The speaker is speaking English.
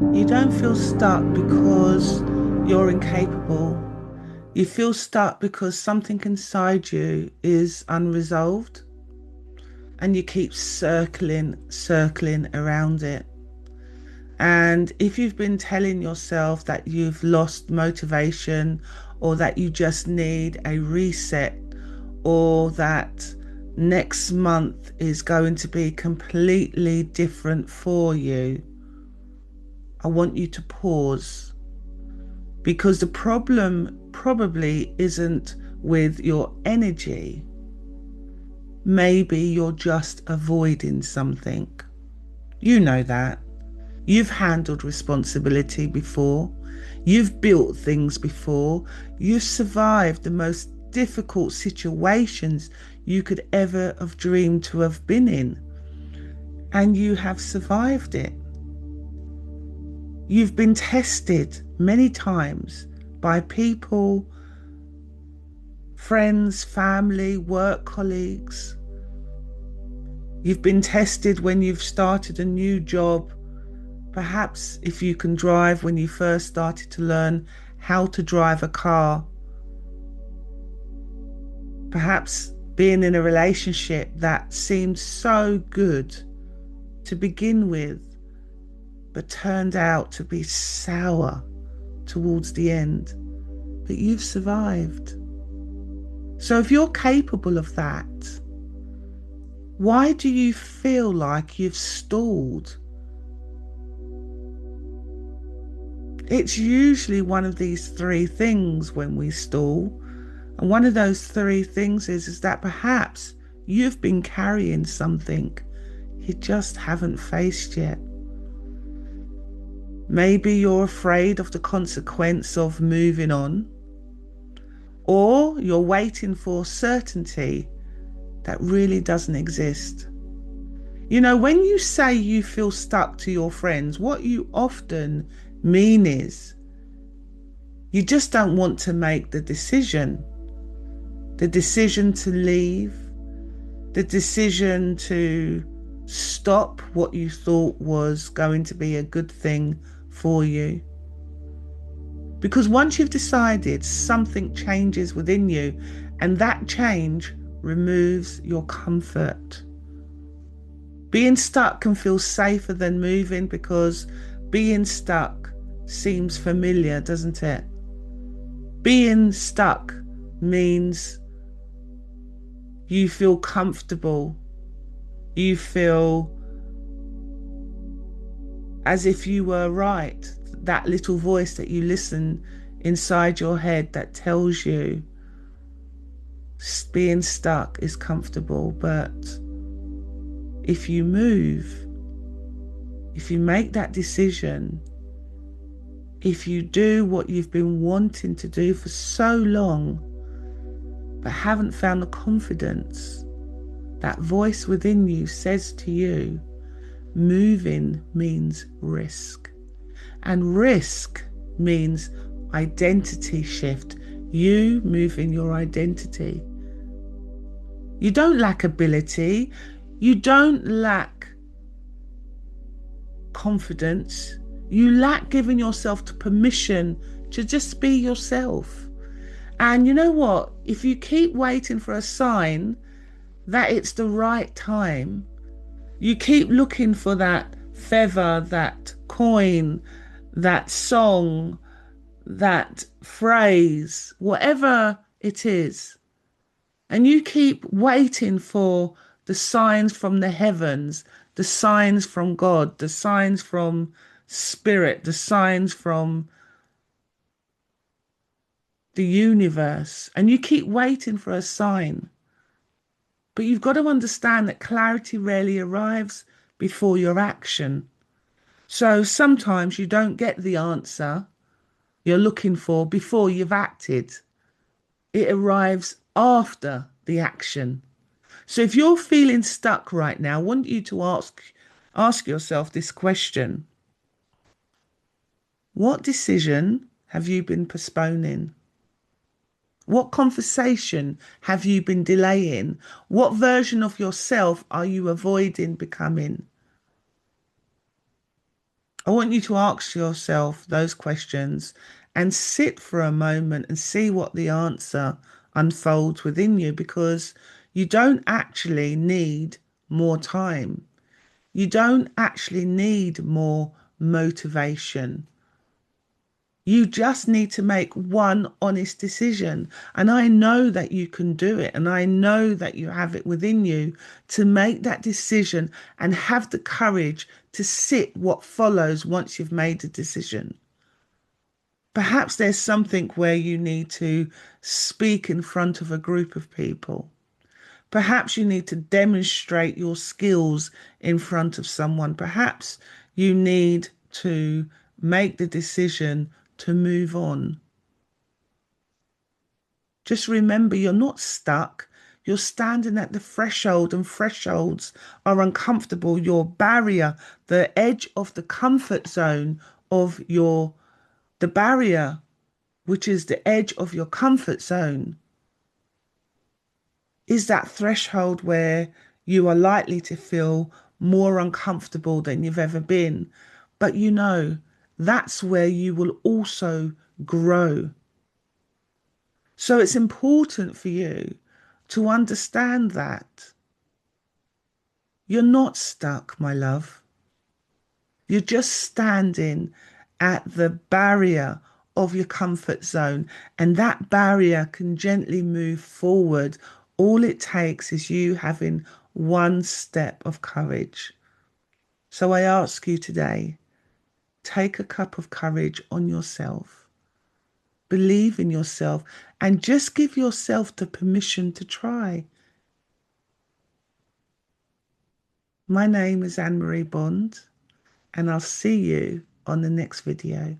You don't feel stuck because you're incapable. You feel stuck because something inside you is unresolved and you keep circling around it. And if you've been telling yourself that you've lost motivation or that you just need a reset or that next month is going to be completely different for you, I want you to pause because the problem probably isn't with your energy. Maybe you're just avoiding something. You know that. You've handled responsibility before. You've built things before. You've survived the most difficult situations you could ever have dreamed to have been in. And you have survived it. You've been tested many times by people, friends, family, work colleagues. You've been tested when you've started a new job. Perhaps if you can drive when you first started to learn how to drive a car. Perhaps being in a relationship that seemed so good to begin with, but turned out to be sour towards the end. But you've survived. So if you're capable of that, why do you feel like you've stalled? It's usually one of these three things when we stall. And one of those three things is that perhaps you've been carrying something you just haven't faced yet. Maybe you're afraid of the consequence of moving on, or you're waiting for certainty that really doesn't exist. You know, when you say you feel stuck to your friends, what you often mean is you just don't want to make the decision to leave, the decision to stop what you thought was going to be a good thing for you. Because once you've decided, something changes within you, and that change removes your comfort. Being stuck can feel safer than moving because being stuck seems familiar, doesn't it? Being stuck means you feel comfortable. You feel as if you were right. That little voice that you listen inside your head that tells you being stuck is comfortable. But if you move, if you make that decision, if you do what you've been wanting to do for so long, but haven't found the confidence, that voice within you says to you, moving means risk. And risk means identity shift. You moving your identity. You don't lack ability. You don't lack confidence. You lack giving yourself the permission to just be yourself. And you know what? If you keep waiting for a sign that it's the right time, you keep looking for that feather, that coin, that song, that phrase, whatever it is, and you keep waiting for the signs from the heavens, the signs from God, the signs from spirit, the signs from the universe, and you keep waiting for a sign. But you've got to understand that clarity rarely arrives before your action. So sometimes you don't get the answer you're looking for before you've acted. It arrives after the action. So if you're feeling stuck right now, I want you to ask yourself this question. What decision have you been postponing? What conversation have you been delaying? What version of yourself are you avoiding becoming? I want you to ask yourself those questions and sit for a moment and see what the answer unfolds within you, because you don't actually need more time. You don't actually need more motivation. You just need to make one honest decision. And I know that you can do it. And I know that you have it within you to make that decision and have the courage to sit what follows once you've made a decision. Perhaps there's something where you need to speak in front of a group of people. Perhaps you need to demonstrate your skills in front of someone. Perhaps you need to make the decision to move on. Just remember, you're not stuck. You're standing at the threshold, and thresholds are uncomfortable. Your barrier, the edge of the comfort zone of the barrier, which is the edge of your comfort zone, is that threshold where you are likely to feel more uncomfortable than you've ever been. But that's where you will also grow. So it's important for you to understand that you're not stuck, my love. You're just standing at the barrier of your comfort zone, and that barrier can gently move forward. All it takes is you having one step of courage. So I ask you today, take a cup of courage on yourself, believe in yourself, and just give yourself the permission to try. My name is Anne Marie Bond, and I'll see you on the next video.